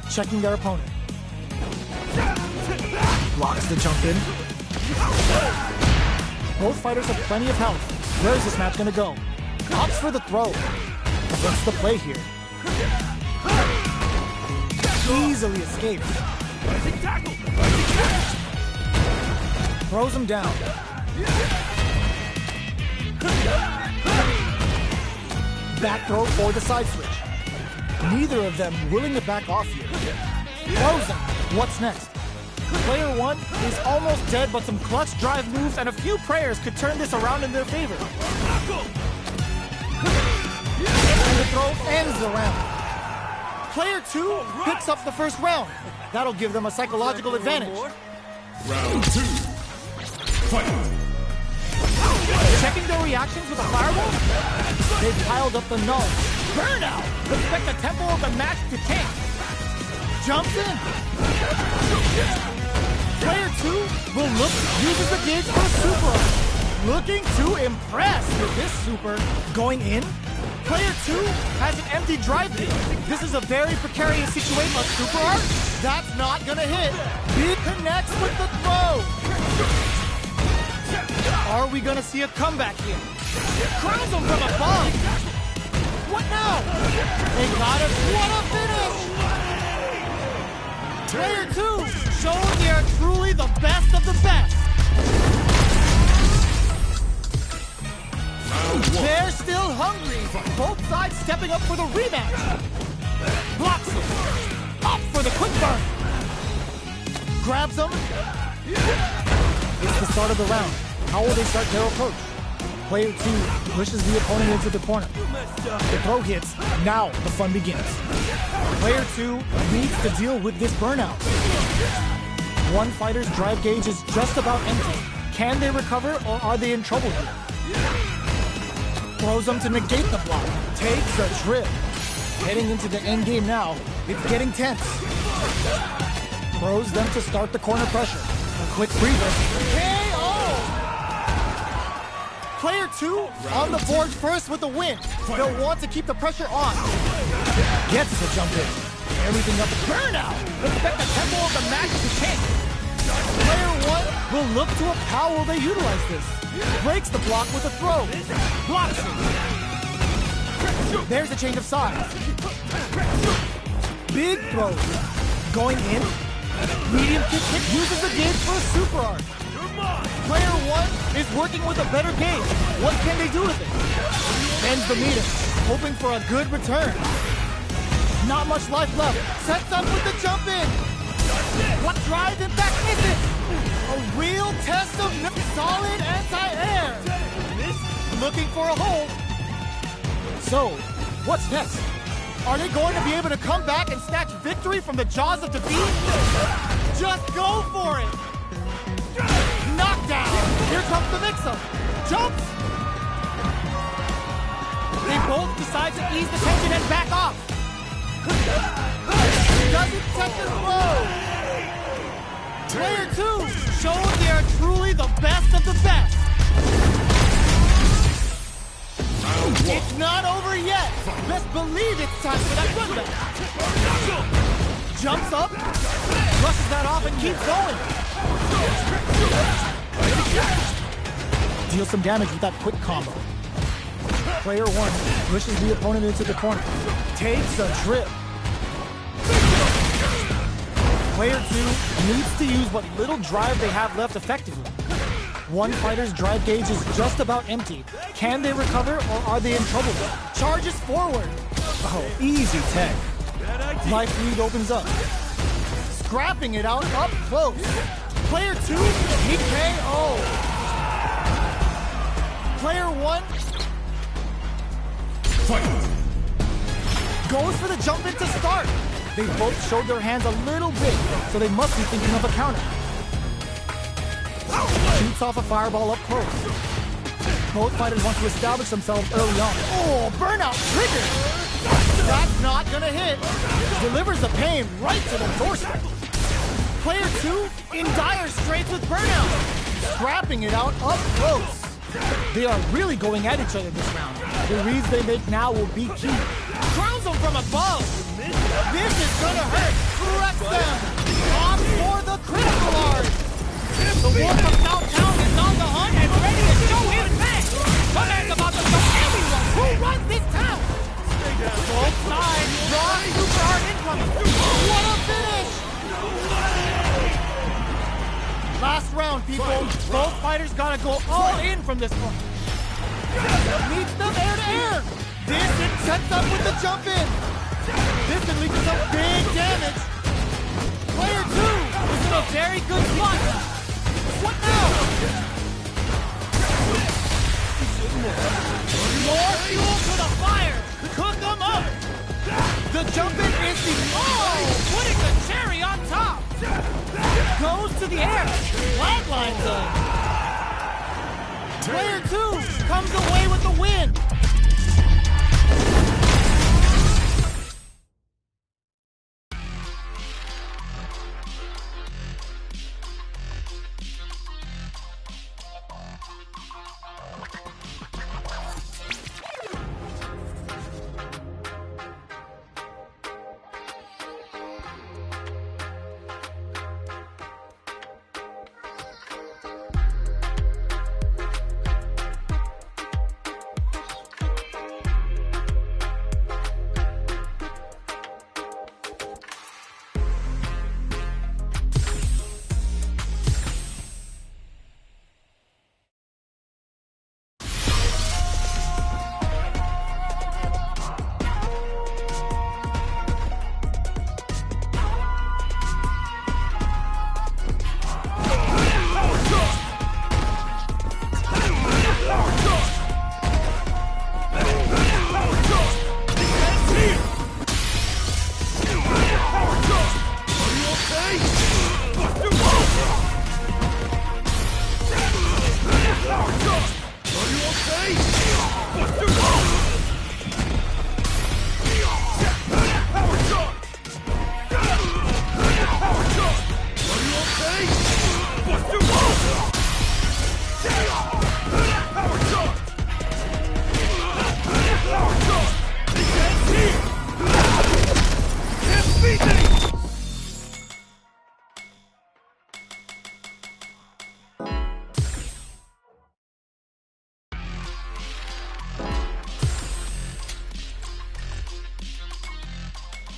checking their opponent. Blocks the jump in. Both fighters have plenty of health. Where is this match gonna go? Opts for the throw. What's the play here? Easily escapes. Throws him down. Back throw for the side switch. Neither of them willing to back off here. Throws him. What's next? Player 1 is almost dead, but some clutch drive moves and a few prayers could turn this around in their favor. And the throw ends the round. Player 2 picks up the first round. That'll give them a psychological advantage. Round 2. Fight! Checking their reactions with a fireball? They've piled up the knowledge. Burnout! Expect the tempo of the match to tank. Jumps in. Player 2 will look, uses the gauge for a super. Looking to impress with this super. Going in. Player 2 has an empty drive field. This is a very precarious situation. A super art? That's not gonna hit. Big connects with the throw. Are we gonna see a comeback here? Crowns him from above. What now? They got it. What a finish! Player 2 showing they are truly the best of the best. They're still hungry. Both sides stepping up for the rematch. Blocks him. Up for the quick burn. Grabs him. It's the start of the round. How will they start their approach? Player 2 pushes the opponent into the corner. The throw hits. Now the fun begins. Player 2 needs to deal with this burnout. One fighter's drive gauge is just about empty. Can they recover or are they in trouble here? Throws them to negate the block. Takes a trip. Heading into the end game now. It's getting tense. Throws them to start the corner pressure. A quick breather. KO! Player 2 on the board first with the win. They'll want to keep the pressure on. Gets the jump in. Everything up. Burnout! Expect the tempo of the match to change. Player 1 will look to how will they utilize this. Breaks the block with a throw. Blocks it. There's a change of sides. Big throws. Going in. Medium kick hit uses the gauge for a super art. Player 1 is working with a better gauge. What can they do with it? Ends the meter, hoping for a good return. Not much life left. Sets up with the jump in. What drive impact is it? A real test of solid anti-air. Looking for a hole. So, what's next? Are they going to be able to come back and snatch victory from the jaws of defeat? Just go for it. Knockdown. Here comes the mix-up. Jumps. They both decide to ease the tension and back off. Doesn't check the throw. Player 2 shows they are truly the best of the best. It's not over yet. Best believe it's time for that run back. Jumps up, brushes that off and keeps going. Deals some damage with that quick combo. Player 1 pushes the opponent into the corner. Takes a trip. Player 2 needs to use what little drive they have left effectively. One fighter's drive gauge is just about empty. Can they recover or are they in trouble? Charges forward. Oh, easy tech. Life lead opens up. Scrapping it out up close. Player 2, TKO. Player 1 Fight! Goes for the jump in to start. They both showed their hands a little bit, so they must be thinking of a counter. Shoots off a fireball up close. Both fighters want to establish themselves early on. Oh, burnout triggered! That's not gonna hit. Delivers the pain right to the doorstep. Player 2 in dire straits with burnout. Scrapping it out up close. They are really going at each other this round. The reads they make now will be key. Crowns them from above. This is gonna hurt. fighter's gotta go all in from this point. Meets them air to air. This it sets up with the jump in. This can lead to some big damage. Player 2 is in a very good spot. What now? More fuel to the fire. Cook them up. The jump in is the putting the cherry on top. Goes to the air. Flatlines them. Player 2 comes away with the win.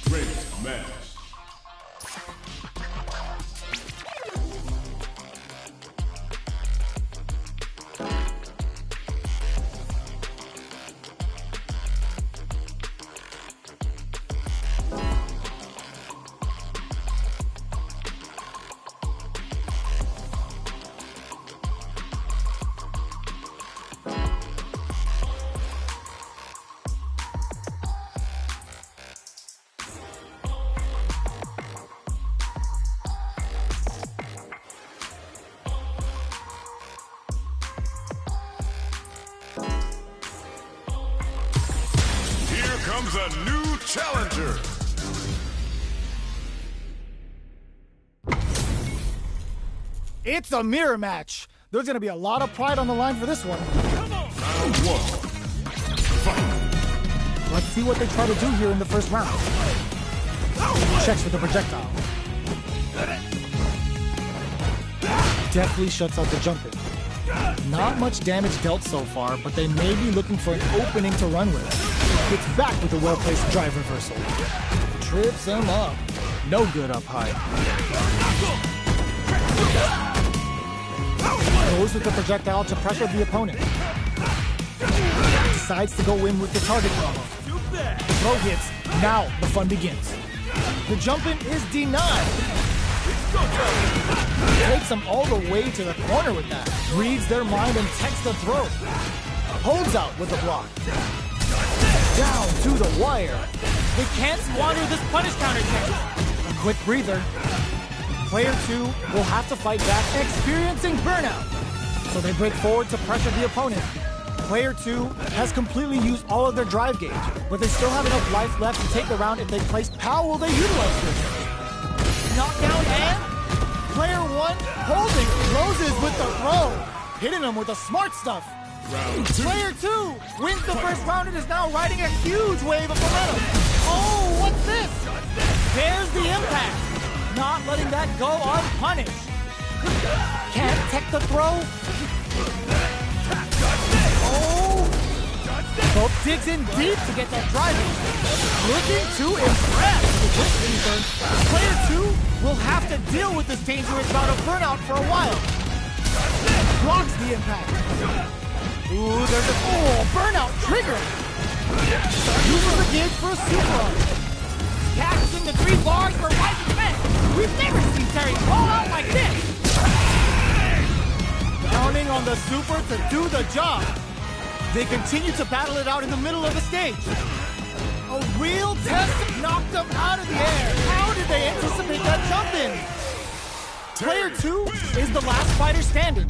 Great match. Comes a new challenger. It's a mirror match. There's going to be a lot of pride on the line for this one. Round 1. Fight. Let's see what they try to do here in the first round. Checks with the projectile. Definitely shuts out the jumping. Not much damage dealt so far, but they may be looking for an opening to run with. Gets back with a well-placed drive reversal. Trips him up. No good up high. Goes with the projectile to pressure the opponent. Decides to go in with the target combo. Throw hits. Now the fun begins. The jump-in is denied. Takes them all the way to the corner with that. Reads their mind and takes the throw. Holds out with the block. Down to the wire. They can't squander this punish counter technique. A quick breather. Player 2 will have to fight back, experiencing burnout. So they break forward to pressure the opponent. Player 2 has completely used all of their drive gauge, but they still have enough life left to take the round if they place. How will they utilize this? Knockdown and player 1 holding, closes with the throw. Hitting him with the smart stuff. Round 2. Player 2 wins the first round and is now riding a huge wave of momentum. Oh, what's this? There's the impact. Not letting that go unpunished. Can't tech the throw. Oh. Both digs in deep to get that driving. Looking to impress with this defense. Player 2 will have to deal with this dangerous bout of burnout for a while. Blocks the impact. Ooh, there's a burnout trigger. Uses the gauge for a super art. Casting the 3 bars for right defense. We've never seen Terry fall out like this. Counting on the super to do the job. They continue to battle it out in the middle of the stage. A real test knocked them out of the air. How did they anticipate that jump in? Player 2 is the last fighter standing.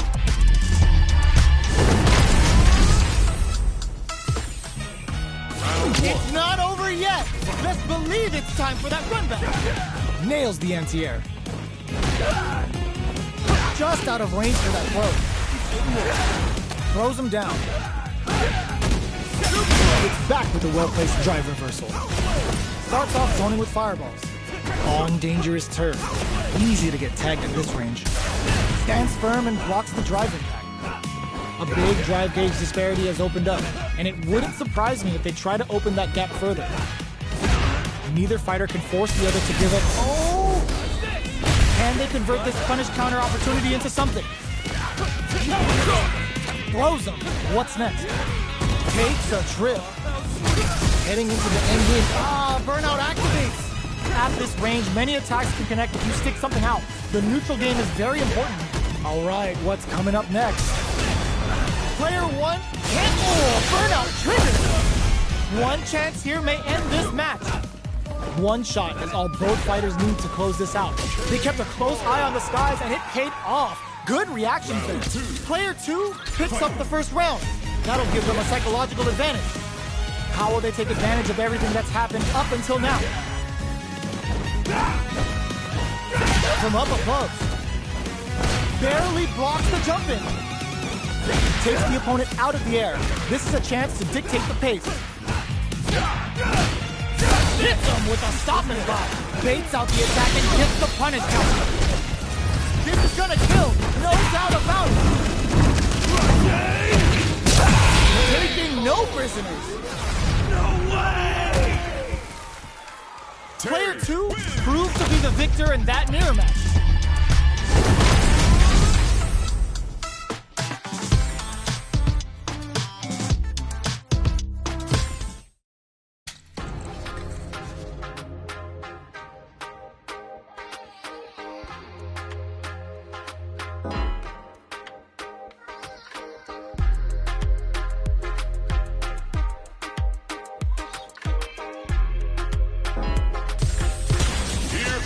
It's not over yet. Best believe it's time for that run back. Nails the anti-air. Just out of range for that throw. Throws him down. It's back with a well-placed drive reversal. Starts off zoning with fireballs. On dangerous turf. Easy to get tagged at this range. Stands firm and blocks the drive impact. A big drive gauge disparity has opened up, and it wouldn't surprise me if they try to open that gap further. Neither fighter can force the other to give up. Oh! Can they convert this punish counter opportunity into something? Throws him. What's next? Takes a trip. Heading into the end game. Burnout activates. At this range, many attacks can connect if you stick something out. The neutral game is very important. All right, what's coming up next? Player 1 can't. Burnout trigger. One chance here may end this match. One shot is all both fighters need to close this out. They kept a close eye on the skies and it paid off. Good reactions there. Player 2 picks up the first round. That'll give them a psychological advantage. How will they take advantage of everything that's happened up until now? From up above. Barely blocks the jump in. Takes the opponent out of the air. This is a chance to dictate the pace. Hits him with a stop and block. Baits out the attack and gets the punish counter. This is gonna kill, no doubt about it. Taking no prisoners. No way! Player 2 proved to be the victor in that mirror match.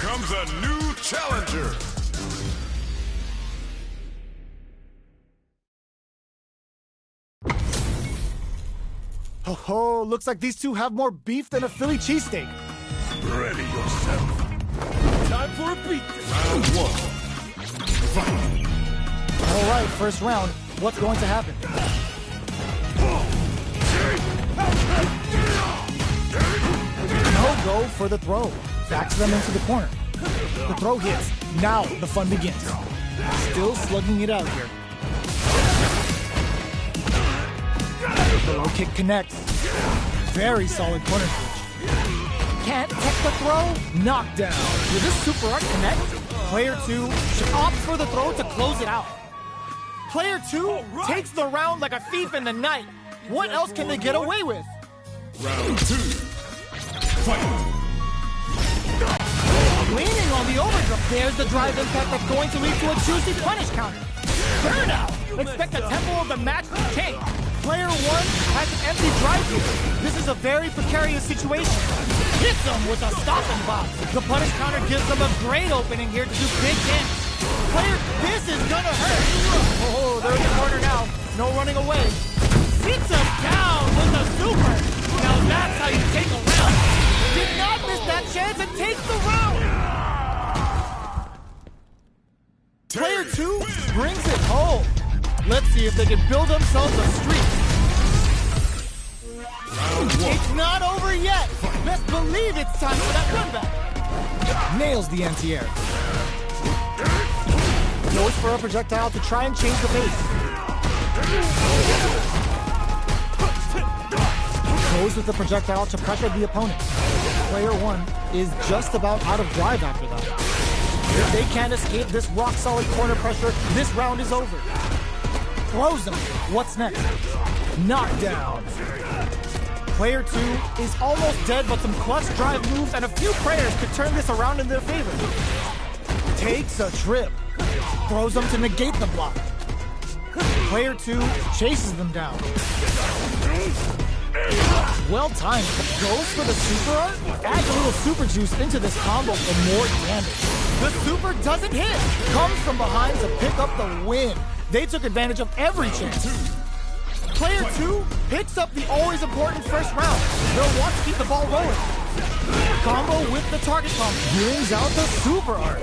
Comes a new challenger. Oh, looks like these two have more beef than a Philly cheesesteak. Ready yourself. Time for a beat. Round 1. Fight. All right, first round. What's going to happen? No go for the throw. Backs them into the corner. The throw hits. Now the fun begins. Still slugging it out here. The low kick connects. Very solid corner switch. Can't take the throw. Knockdown. Will this super art connect? Player 2 should opt for the throw to close it out. Player 2 takes the round like a thief in the night. What else can they get away with? Round 2. Fight. Leaning on the overdrive. There's the drive impact that's going to lead to a juicy punish counter. Burnout. Expect the tempo of the match to change. Player 1 has an empty drive here. This is a very precarious situation. Hits them with a stop and box. The punish counter gives them a great opening here to do big damage. Player, this is gonna hurt. Oh, they're in the corner now. No running away. Sits him down with a super. Now that's how you take a round. Did not miss that chance and takes the round. Player 2 brings it home. Let's see if they can build themselves a streak. It's not over yet. Best believe it's time for that run back. Nails the anti-air. Goes for a projectile to try and change the pace. Goes with the projectile to pressure the opponent. Player 1 is just about out of drive after that. If they can't escape this rock-solid corner pressure, this round is over. Throws them. What's next? Knockdown. Player 2 is almost dead, but some clutch drive moves and a few prayers could turn this around in their favor. Takes a trip. Throws them to negate the block. Player 2 chases them down. Well timed. Goes for the super art. Adds a little super juice into this combo for more damage. The super doesn't hit. Comes from behind to pick up the win. They took advantage of every chance. Player 2 picks up the always important first round. They'll want to keep the ball rolling. Combo with the target pump brings out the super art.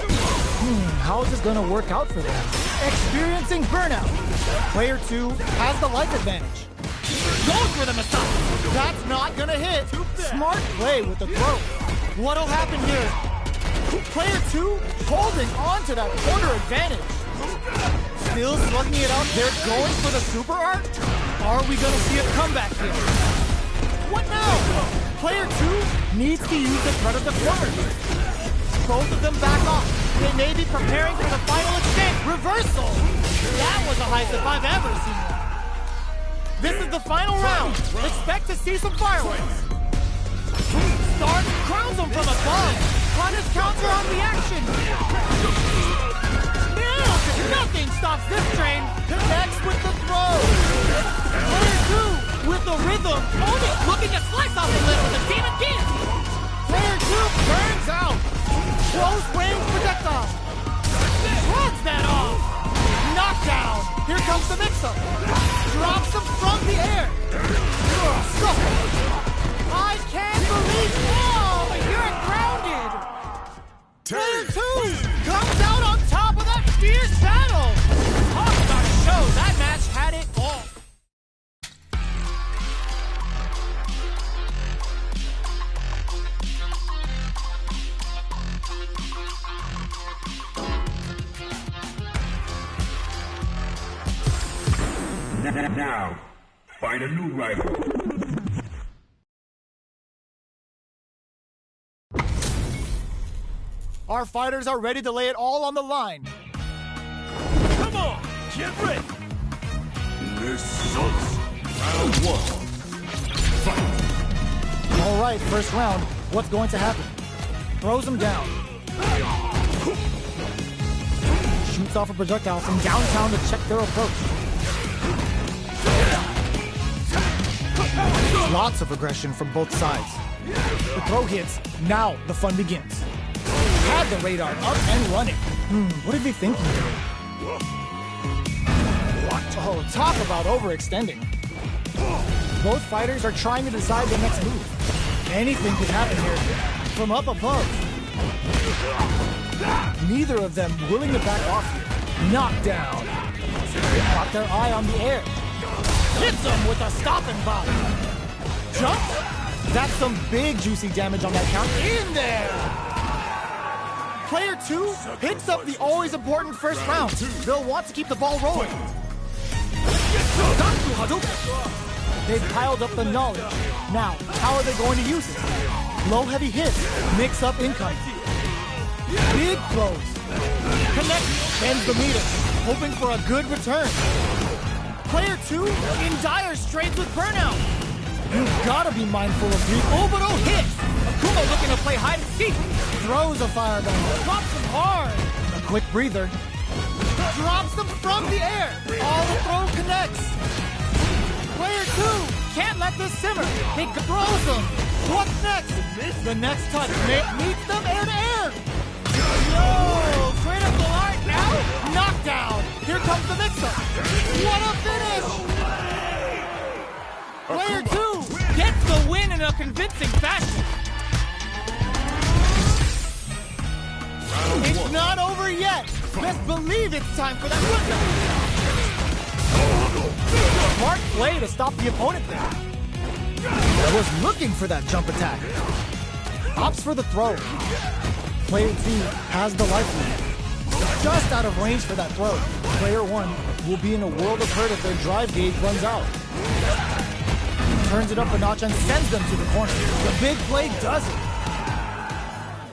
How is this going to work out for them? Experiencing burnout. Player 2 has the life advantage. Goes for the Messiah. That's not going to hit. Smart play with the throw. What'll happen here? Player 2 holding on to that corner advantage. Still slugging it out. They're going for the super art. Are we going to see a comeback here? What now? Player 2 needs to use the threat of the corner. Both of them back off. They may be preparing for the final exchange. Reversal. That was the highest if I've ever seen it. This is the final round. Expect to see some fireworks. Start crowns him from above. Punish counter on the action. Nothing stops this train. Connects with the throw. Player 2 with the rhythm. Only looking to slice off the lid with a demon kick. Player 2 burns out. Close range projectile. Shrugs that off. Knockdown. Here comes the mix-up. Drops him from the air. I can't believe. Oh, you're grounded. Player 2 comes out on top of that fierce battle. Talk about a show. That match had it all. Now, find a new rival. Our fighters are ready to lay it all on the line. Come on, get ready. Results. Round 1. Fight. All right, first round. What's going to happen? Throws him down. Shoots off a projectile from downtown to check their approach. Lots of aggression from both sides. The throw hits. Now the fun begins. Had the radar up and running. What are they thinking here? Oh, talk about overextending. Both fighters are trying to decide their next move. Anything could happen here from up above. Neither of them willing to back off here. Knockdown. Got their eye on the air. Hits them with a stopping body. Jump. That's some big juicy damage on that count. In there. Player 2 picks up the always important first round. They'll want to keep the ball rolling. They've piled up the knowledge. Now, how are they going to use it? Low heavy hits, mix up income. Big throws. Connect, bends the meter, hoping for a good return. Player 2 in dire straits with burnout. You've got to be mindful of the orbital hits. Akuma looking to play hide and seek. Throws a fireball. Drops him hard. A quick breather. Drops them from the air. All the throw connects. Player 2 can't let this simmer. He throws them. What's next? The next touch meets them air to air. Yo, critical art now. Knockdown. Here comes the mix-up. What a finish. Player 2 gets the win in a convincing fashion. It's not over yet. Best believe it's time for that comeback. Smart play to stop the opponent there. I was looking for that jump attack. Opts for the throw. Player 2 has the life lead. Just out of range for that throw. Player 1 will be in a world of hurt if their drive gauge runs out. Turns it up a notch and sends them to the corner. The big play does it.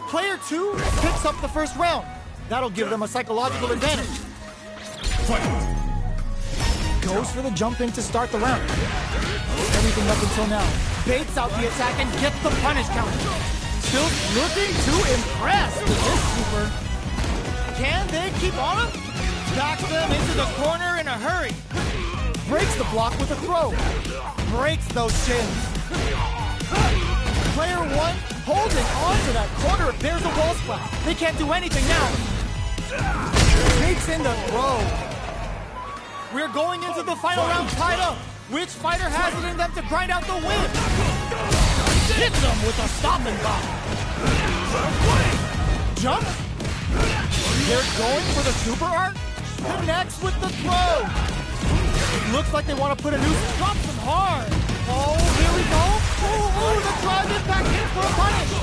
Player 2 picks up the first round. That'll give them a psychological advantage. Goes for the jump in to start the round. Everything up until now. Baits out the attack and gets the punish counter. Still looking to impress with this super. Can they keep on him? Backs them into the corner in a hurry. Breaks the block with a throw. Breaks those shins. Player one holding on to that corner. There's a wall splat. They can't do anything now. Takes in the throw. We're going into the final round tied up. Which fighter has it in them to grind out the win? Hits them with a stopping bomb. Jump. They're going for the super art. Connects with the throw. It looks like they want to put a noose. Drops them hard. Oh, here we go. Oh, the drive impact hit for a punish.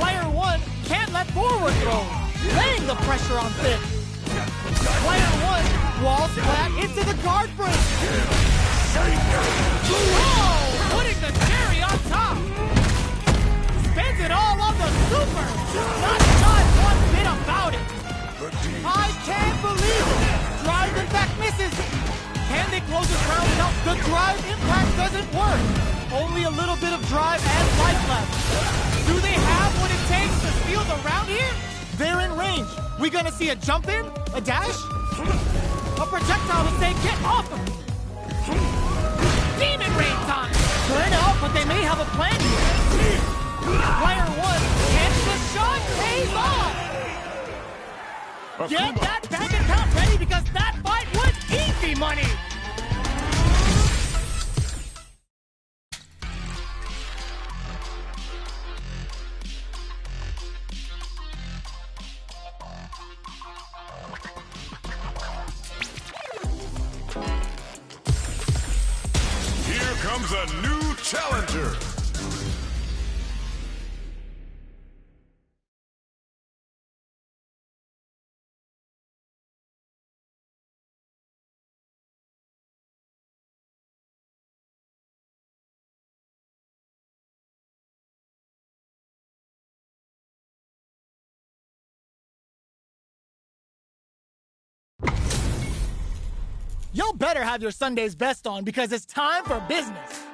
Player one can't let forward throw. Laying the pressure on Thick. Player one, wall splat into the guard break. Oh, putting the cherry on top. Spends it all on the super. Not shy one bit about it. I can't believe it. Drive impact misses. Can they close this round? No, the drive impact doesn't work. Only a little bit of drive and life left. Do they have what it takes to steal the round here? They're in range. We gonna see a jump in? A dash? A projectile to say, get off him! Demon rain time! Burn out, but they may have a plan here. Player one, and the shot pays off! Get that bank account ready because that fight was easy money! Here comes a new challenger. Y'all better have your Sunday's best on because it's time for business.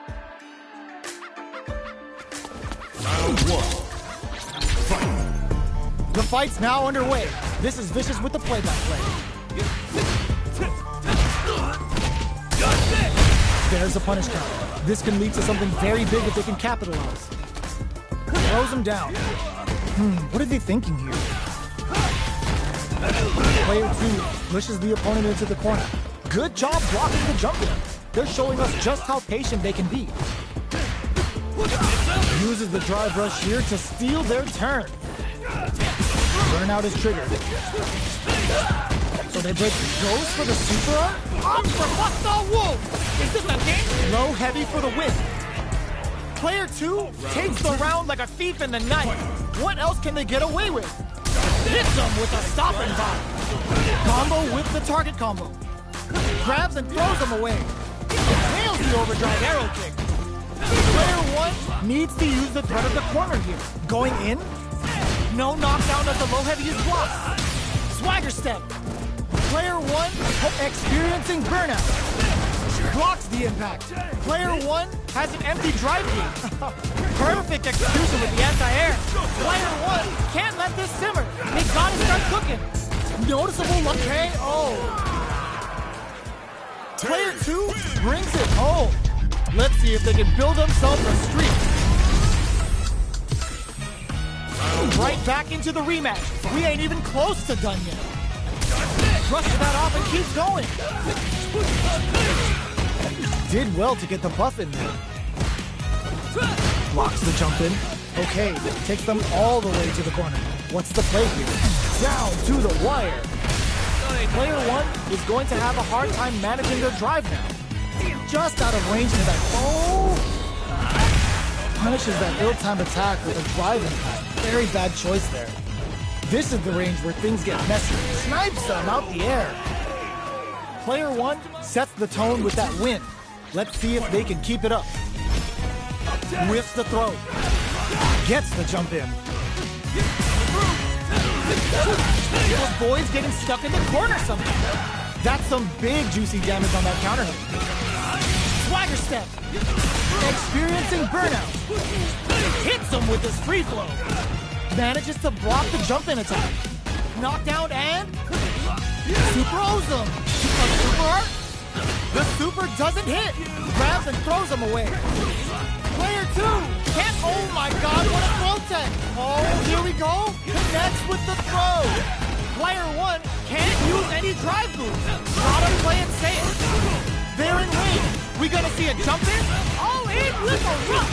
Round one. Fight. The fight's now underway. This is Vicious with the play-by-play. There's a punish count. This can lead to something very big if they can capitalize. Throws him down. What are they thinking here? Player two pushes the opponent into the corner. Good job blocking the jump in. They're showing us just how patient they can be. Uses the drive rush here to steal their turn. Burnout is triggered. So they break. Goes for the super arm. Arms for what the wolf? Is this a game? Low heavy for the win. Player two takes the round like a thief in the night. What else can they get away with? Hits them with a stopping bomb. Combo with the target combo. Grabs and throws them away. Nails the overdrive arrow kick. Player one needs to use the threat of the corner here. Going in. No knockdown as the low heavy is blocked. Swagger step. Player one experiencing burnout. Blocks the impact. Player one has an empty drive key. Perfect execution with the anti-air. Player one can't let this simmer. They gotta start cooking. Noticeable luck KO. Player two brings it home. Let's see if they can build themselves a streak. Right back into the rematch. We ain't even close to done yet. Brushes that off and keeps going. Did well to get the buff in there. Blocks the jump in. Okay, takes them all the way to the corner. What's the play here? Down to the wire. Player one is going to have a hard time managing their drive now. Just out of range to that. Oh! Punishes that ill-timed attack with a drive impact. Very bad choice there. This is the range where things get messy. Snipes them out the air. Player one sets the tone with that win. Let's see if they can keep it up. Whiffs the throw. Gets the jump in. The boy's getting stuck in the corner somehow. That's some big juicy damage on that counter hit. Swagger step. Experiencing burnout. Hits him with his free flow. Manages to block the jump in attack. Knockdown and super O's him. A super art? The super doesn't hit. Grabs and throws him away. Player 2 can't. Oh my god, what a throw tech. Oh, here we go. Connects with the throw. Player 1 can't use any drive moves. Gotta play it safe. They're in range. We gonna see a jump in? All in with a rush.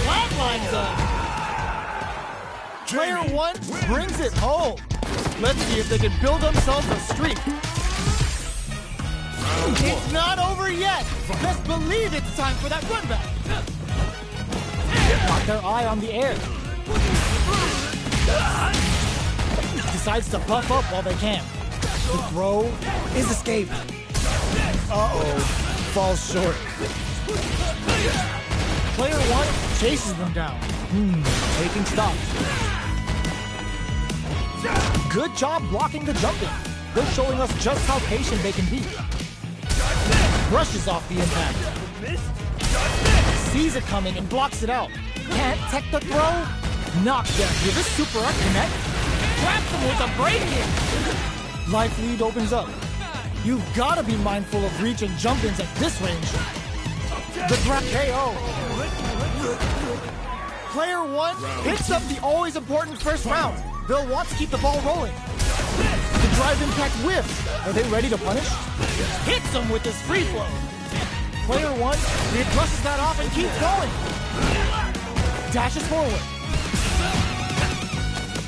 Flatlines up. Player 1 brings it home. Let's see if they can build themselves a streak. It's not over yet. Best believe it's time for that run back. Got their eye on the air. Decides to puff up while they can. The throw is escaped. Uh-oh. Falls short. Player 1 chases them down. Taking stops. Good job blocking the jump in. They're showing us just how patient they can be. Brushes off the impact. Sees it coming and blocks it out. Can't tech the throw. Knockdown. Will this super art connect? Traps him with a break in. Life lead opens up. You've got to be mindful of reach and jump-ins at this range. The grab KO. Player 1 picks up the always important first round. They'll want to keep the ball rolling. The drive impact whiffs. Are they ready to punish? Hits him with his free flow. Player 1 brushes that off and keeps going. Dashes forward.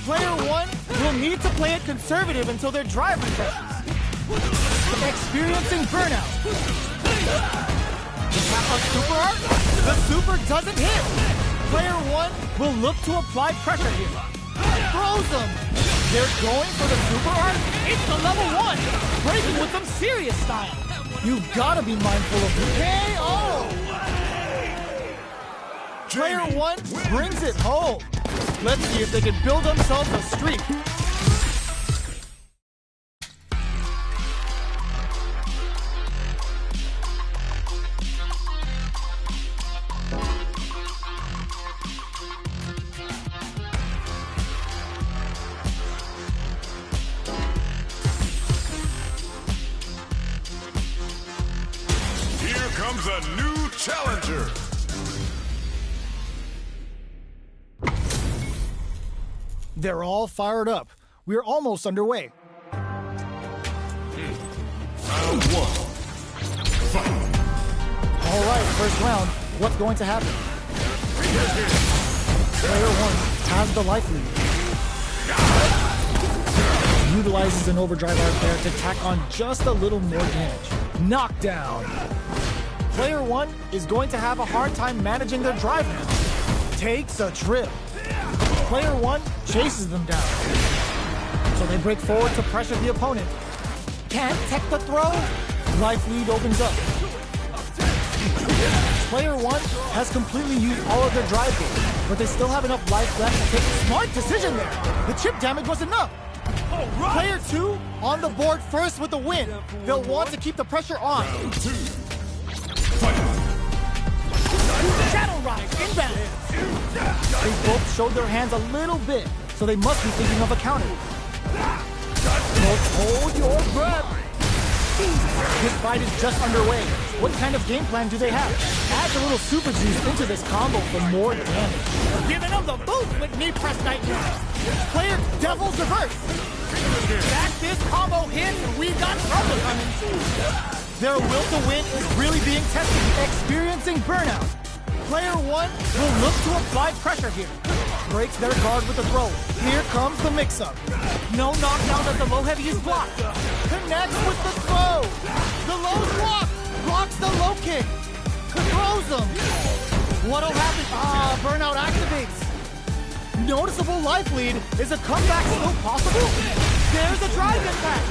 Player 1 will need to play it conservative until their drive refreshes. Experiencing burnout. The tap on super art? The super doesn't hit. Player 1 will look to apply pressure here. Throws them. They're going for the super art. It's the level 1. Breaking with some serious style. You've got to be mindful of the KO. Player 1 brings it home. Let's see if they can build themselves a streak. Here comes a new challenger. They're all fired up. We're almost underway. Round 1. Fight. All right, first round. What's going to happen? Player 1 has the life lead. Utilizes an overdrive art there to tack on just a little more damage. Knockdown. Player 1 is going to have a hard time managing their drive now. Takes a trip. Player 1 chases them down. So they break forward to pressure the opponent. Can't tech the throw. Life lead opens up. Player 1 has completely used all of their drive gain, but they still have enough life left to take a smart decision there. The chip damage was enough. Player 2 on the board first with the win. They'll want to keep the pressure on. Round 2. Fight. Shadow Rise inbound. They both showed their hands a little bit, so they must be thinking of a counter. Don't hold your breath. This fight is just underway. What kind of game plan do they have? Add a little super juice into this combo for more damage. Giving them the boost with knee press nightmare. Player Devil's Reverse. Back this combo hit, we got trouble coming. Their will to win is really being tested. Experiencing burnout. Player 1 will look to apply pressure here. Breaks their guard with the throw. Here comes the mix-up. No knockdown as the low heavy is blocked. Connects with the throw. The low's blocked. Blocks the low kick. Throws them. What'll happen? Burnout activates. Noticeable life lead. Is a comeback still possible? There's a drive impact.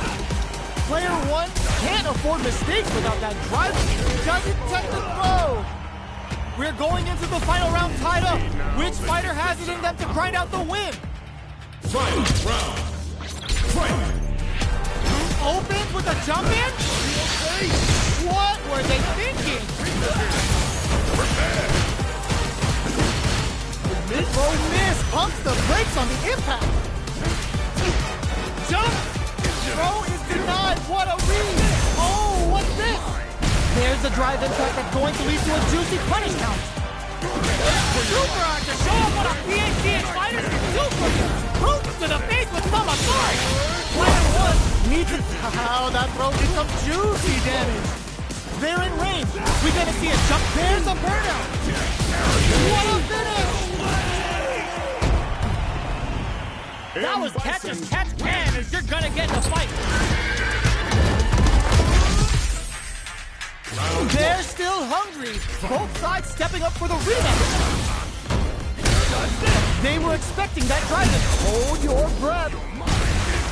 Player 1 can't afford mistakes without that drive. Doesn't tech the throw. We're going into the final round tied up. Which fighter has it in them to grind out the win? Final round. with a jump in? What were they thinking? Mid-row miss pumps the brakes on the impact. Jump! Throw is denied. What a read! Oh, what's this? There's a drive impact that's going to lead to a juicy punish count. Super Arm to show off what a PhD fighters can do for you. Boots to the face with some authority. Player one needs to... Oh, that throw did some juicy damage. They're in range. We're gonna see a jump. There's a burnout. What a finish! That was catch as catch can as you're gonna get in the fight. They're still hungry. Both sides stepping up for the rematch. They were expecting that drive in. Hold your breath.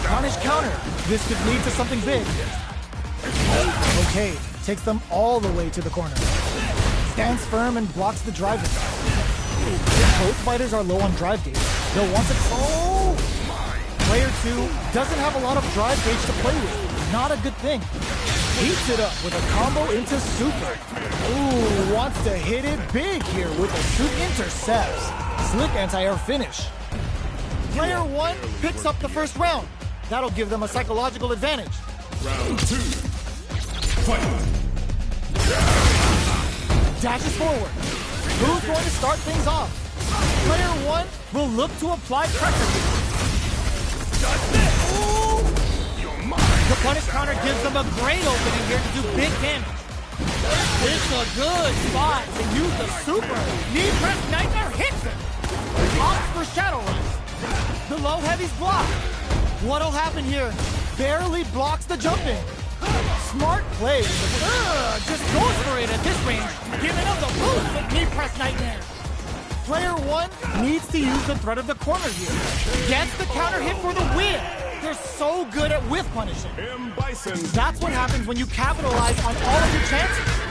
Punish counter. This could lead to something big. Okay, takes them all the way to the corner. Stands firm and blocks the drive in. Both fighters are low on drive gauge. They'll want to... Oh! Player 2 doesn't have a lot of drive gauge to play with. Not a good thing. Heats it up with a combo into super. Ooh, wants to hit it big here with a shoot intercepts. Slick anti-air finish. Player 1 picks up the first round. That'll give them a psychological advantage. Round 2. Fight! Dashes forward. Who's going to start things off? Player 1 will look to apply pressure here. Ooh. The punish counter gives them a great opening here to do big damage. It's a good spot to use the super. Knee press nightmare hits him. Opts for shadow runs. The low heavy's blocked. What'll happen here? Barely blocks the jumping. Smart play. Just goes for it at this range. Giving up the boost with knee press nightmare. Player 1 needs to use the threat of the corner here. Gets the counter hit for the win. They're so good at whiff punishing. That's what happens when you capitalize on all of your chances.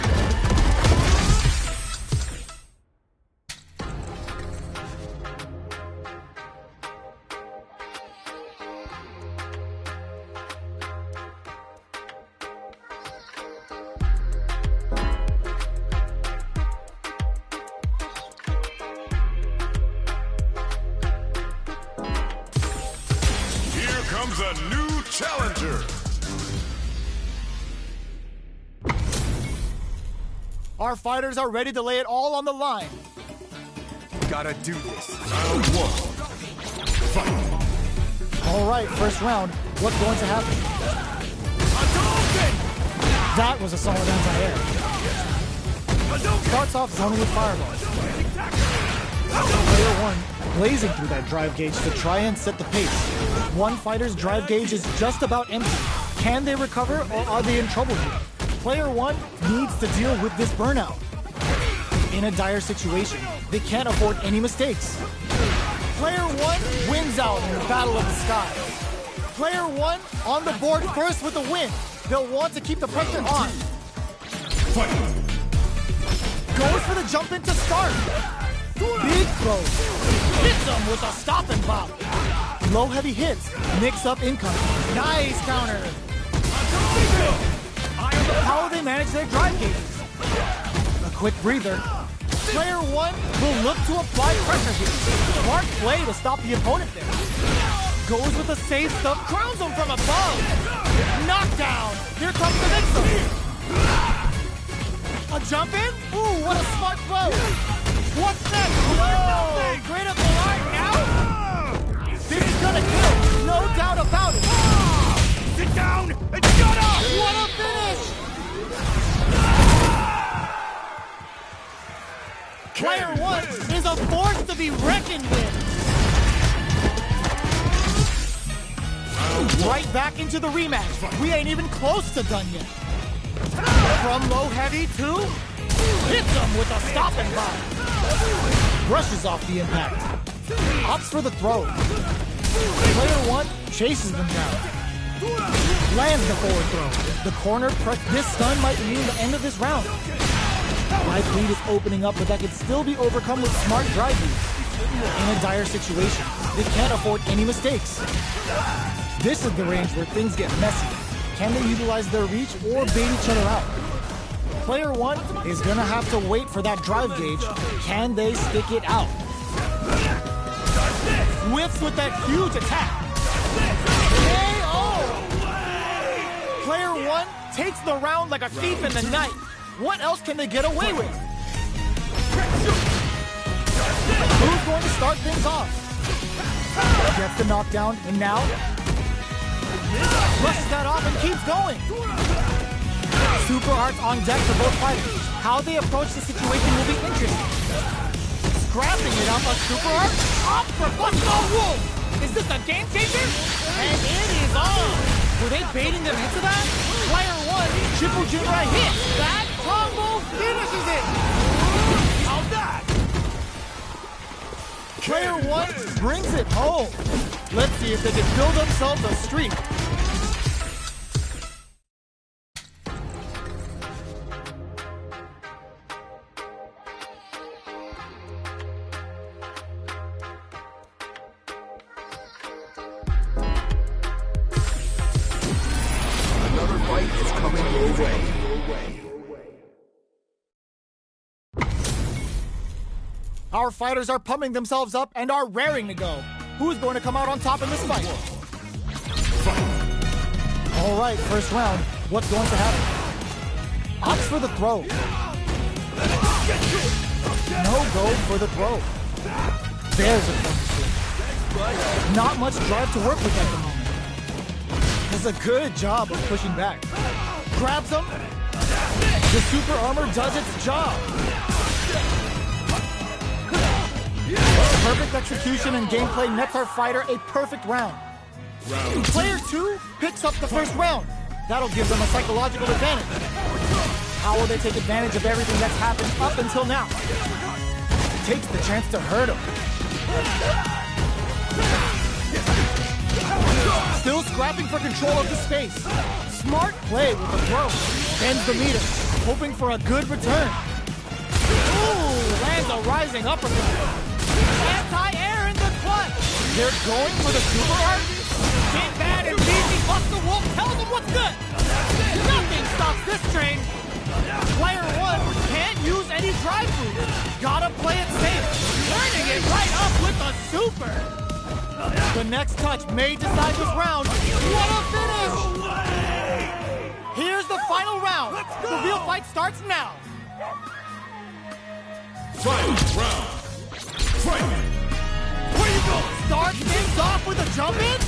Comes a new challenger. Our fighters are ready to lay it all on the line. Gotta do this. Round 1. Fight. All right, first round. What's going to happen? That was a solid anti-air. Starts off zoning with fireballs. Player 1 blazing through that drive gauge to try and set the pace. One fighter's drive gauge is just about empty. Can they recover or are they in trouble here? Player 1 needs to deal with this burnout. In a dire situation, they can't afford any mistakes. Player 1 wins out in the battle of the sky. Player 1 on the board first with the win. They'll want to keep the pressure on. Fight. Goes for the jump in to start. Big throw. Hits him with a stop and pop. Low heavy hits. Mix up incoming. Nice counter. How will they manage their drive gauges? A quick breather. Player 1 will look to apply pressure here. Smart play to stop the opponent there. Goes with a safe stuff. Crowns him from above. Knockdown. Here comes the mix-up. A jump in? Ooh, what a smart throw. What's next? Whoa! Great up the line now? This is gonna kill, no doubt about it. Sit down and shut up! What a finish! Player 1 is a force to be reckoned with. Right back into the rematch. We ain't even close to done yet. From low heavy to hits him with a stop and pop. Brushes off the impact. Opts for the throw. Player 1 chases them down. Lands the forward throw. The corner press. This stun might mean the end of this round. Life lead is opening up, but that could still be overcome with smart drive use. In a dire situation, they can't afford any mistakes. This is the range where things get messy. Can they utilize their reach or bait each other out? Player 1 is gonna have to wait for that drive gauge. Can they stick it out? Whiffs with that huge attack. KO! Player 1 takes the round like a thief in the night. What else can they get away with? Who's going to start things off? Gets the knockdown, and now brushes that off and keeps going. Super arts on deck for both fighters. How they approach the situation will be interesting. Scrapping it up a super art. Up for Busto Wolf! Is this a game changer? And it is on! Were they baiting them into that? Player 1, Chipujinra hits. That combo finishes it! How's that? Player 1 brings it home. Let's see if they can build themselves a streak. Another fight is coming your way. Our fighters are pumping themselves up and are raring to go. Who's going to come out on top in this fight? All right, first round. What's going to happen? Opts for the throw. No go for the throw. There's a throw. Not much drive to work with at the moment. Does a good job of pushing back. Grabs him. The super armor does its job. Perfect execution and gameplay nets our fighter a perfect round. Player 2 picks up the first round. That'll give them a psychological advantage. How will they take advantage of everything that's happened up until now? Takes the chance to hurt him. Still scrapping for control of the space. Smart play with the throw. Bends the meter, hoping for a good return. Ooh, lands a rising uppercut. Anti-air in the clutch. They're going for the super art. Big Bad and Beefy Buster Wolf tells them what's good. Nothing stops this train. Player 1 can't use any drive moves. Gotta play it safe. Turning it right up with a super. The next touch may decide this round. What a finish! Here's the final round. The real fight starts now. Final round. Fight! Where you go? Starts things off with a jump in?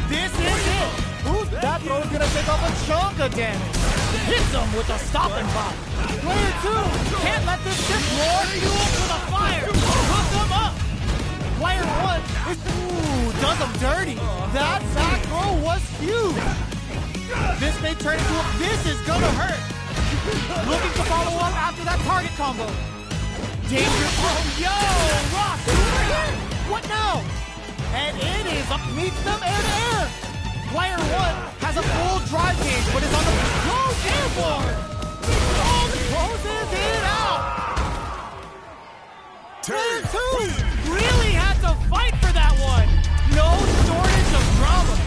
This is it. Who's that throw is gonna take off a chunk of damage? Hits him with a stopping block. Player 2 can't let this ship roar. Fuel for the fire. Hook him up. Player 1 is, does him dirty. That back throw was huge. This may turn into a, this is gonna hurt. Looking to follow up after that target combo. Danger, oh yo, Rock, over here. What now? And it is up, meets them air. Player 1 has a full drive gauge, but is on the goes airborne. Oh, closes it out. Player 2 really had to fight for that one. No shortage of drama.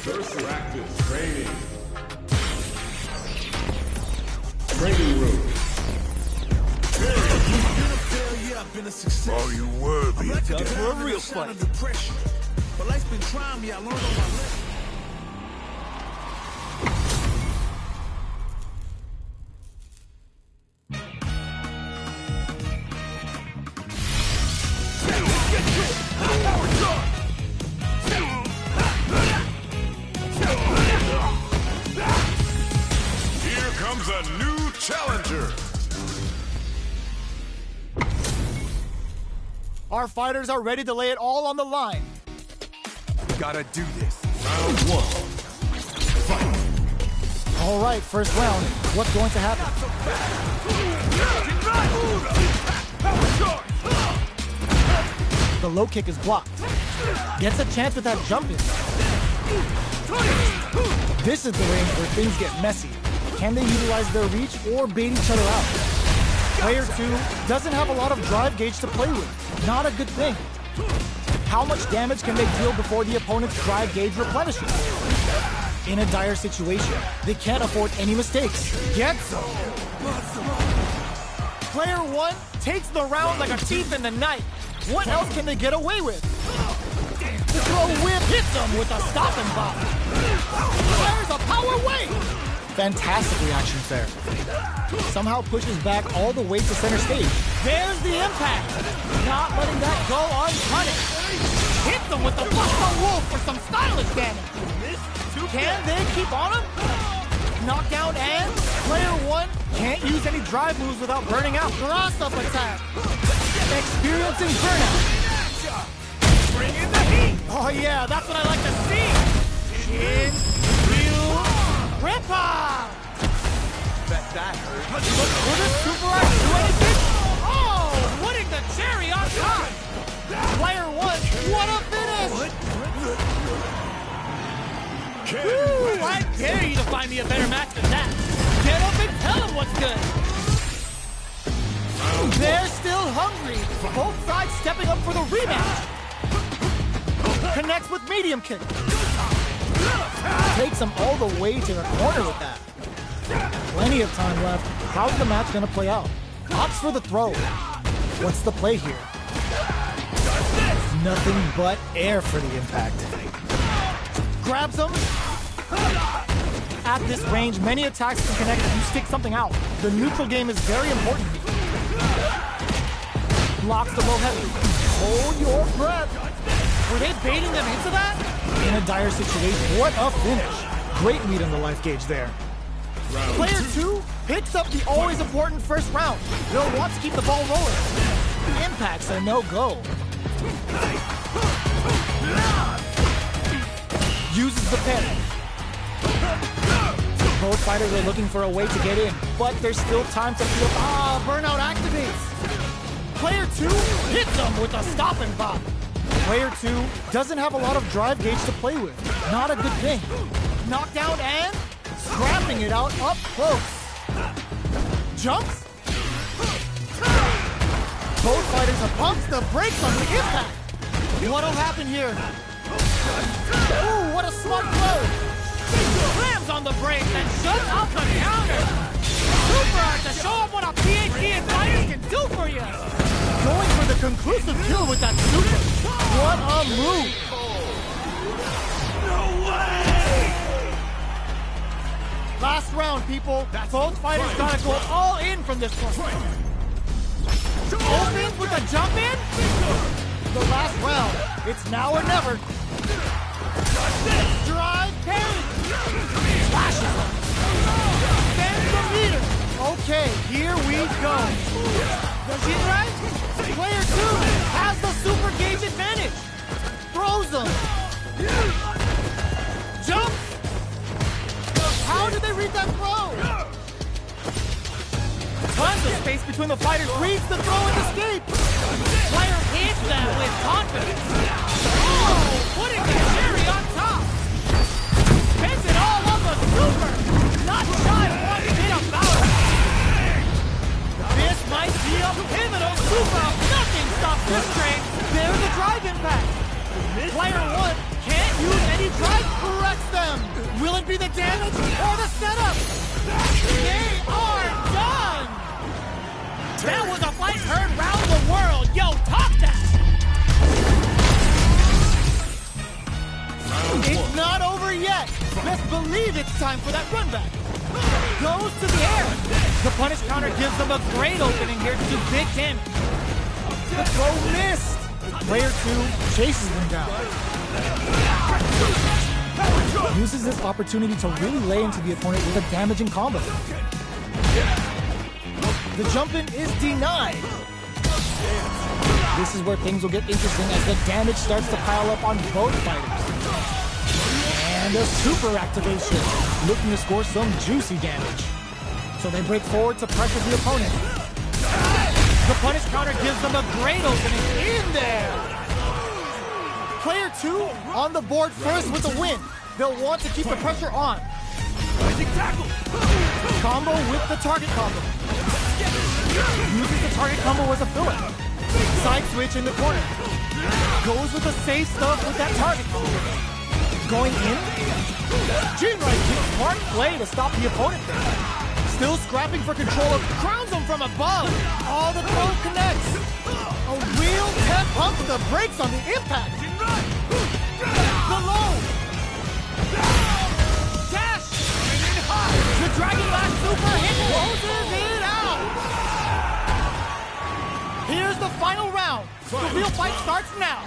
First practice training. Training room. Are you worthy? Done for a real fight. But life's been trying me. I learned on my lesson. Here comes a new challenger. Our fighters are ready to lay it all on the line. Gotta do this. Round one. Fight. All right, first round. What's going to happen? The low kick is blocked. Gets a chance with that jump in. This is the range where things get messy. Can they utilize their reach or bait each other out? Player 2 doesn't have a lot of drive gauge to play with. Not a good thing. How much damage can they deal before the opponent's drive gauge replenishes? In a dire situation, they can't afford any mistakes. Get some! Player 1 takes the round like a thief in the night. What else can they get away with? The throw whip hits them with a stop and bop. There's a power wave! Fantastic reaction there. Somehow pushes back all the way to center stage. There's the impact! Not letting that go unpunished. Hit them with the Buster Wolf for some stylish damage. Can they keep on him? Knockdown and player 1 can't use any drive moves without burning out. Cross-up attack. Experiencing burnout. Bring in the heat! Oh yeah, that's what I like to see! Shin, Ryu, Ripper! Bet that hurt. Will this Super Art do anything? Oh, putting the cherry on top! Player 1, what a finish! Woo, I dare you to find me a better match than that. Get up and tell them what's good. They're still hungry. Both sides stepping up for the rematch. Connects with medium kick. Takes him all the way to the corner with that. Plenty of time left. How's the match gonna play out? Opts for the throw. What's the play here? Nothing but air for the impact. Grabs him. At this range, many attacks can connect if you stick something out. The neutral game is very important. Blocks the low heavy. Hold your breath. Were they baiting them into that? In a dire situation, what a finish. Great lead on the life gauge there. Player 2 picks up the always important first round. They'll want to keep the ball rolling. Impact's a no-go. Uses the pin. Both fighters are looking for a way to get in, but there's still time to feel. Burnout activates. Player 2 hits him with a stop and bop. Player 2 doesn't have a lot of drive gauge to play with. Not a good thing. Knockdown and scrapping it out up close. Jumps. Both fighters have pumps the brakes on the impact. What'll happen here? Ooh, what a smart throw! Slams on the brakes and shuts out the counter! Super Art to show off what a PhD in fighters can do for you! Going for the conclusive kill with that super! What a move! No way! Last round, people. Both fighters gotta go all in from this one. Opens with a jump in? The last round. It's now or never. Drive parry. Slashes him. Bends the meter. Okay, here we go. Does he right? Player 2 has the super gauge advantage. Throws him. Jumps. How did they read that throw? Tons of space between the fighters. Reads the throw and escape. Player hits that with confidence. Oh, putting the cherry on top. Spends it all on the super. Not shy of one hit about it. This might be a pivotal super. Nothing stops this train. There's the drive impact. Player 1 can't use any drive. Corrects them. be the damage or the setup. They are done. That was a fight heard round the world. Yo, top that. It's not over yet. Best believe it's time for that run back. Goes to the air. The punish counter gives them a great opening here to do big damage. The throw missed. Player 2 chases them down. Uses this opportunity to really lay into the opponent with a damaging combo. The jump-in is denied. This is where things will get interesting as the damage starts to pile up on both fighters. And a super activation, looking to score some juicy damage. So they break forward to pressure the opponent. The punish counter gives them a great opening in there. Player 2 on the board first with a win. They'll want to keep the pressure on. Combo with the target combo. Uses the target combo as a filler. Side switch in the corner. Goes with the safe stuff with that target combo. Going in. Gene right kick, smart play to stop the opponent there. Still scrapping for control of, crowns him from above. All the throw connects. A real 10 pumps the brakes on the impact. The low. Dash. The Dragon Lash super hit closes it out. Here's the final round. The real fight starts now.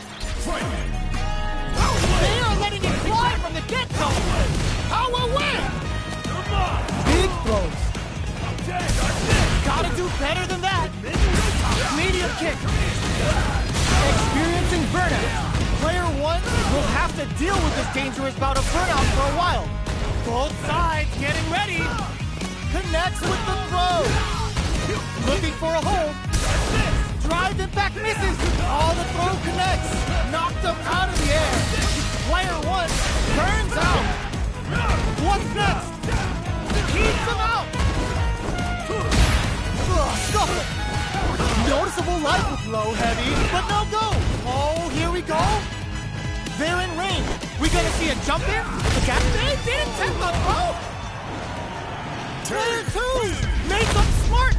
They are letting it fly from the get-go. Power win. Big throws. Gotta do better than that. Medium kick. Experiencing burnout. Player 1 will have to deal with this dangerous bout of burnout for a while. Both sides getting ready. Connects with the throw. Looking for a hold. Drive impact misses. All the throw connects. Knocked him out of the air. Player 1 burns out. What's next? Keeps him out. Scuffle. Noticeable life with low heavy, but no go. Oh, here we go. They're in range. We gonna see a jump in? The captain didn't take the throw. Player 2 made some smart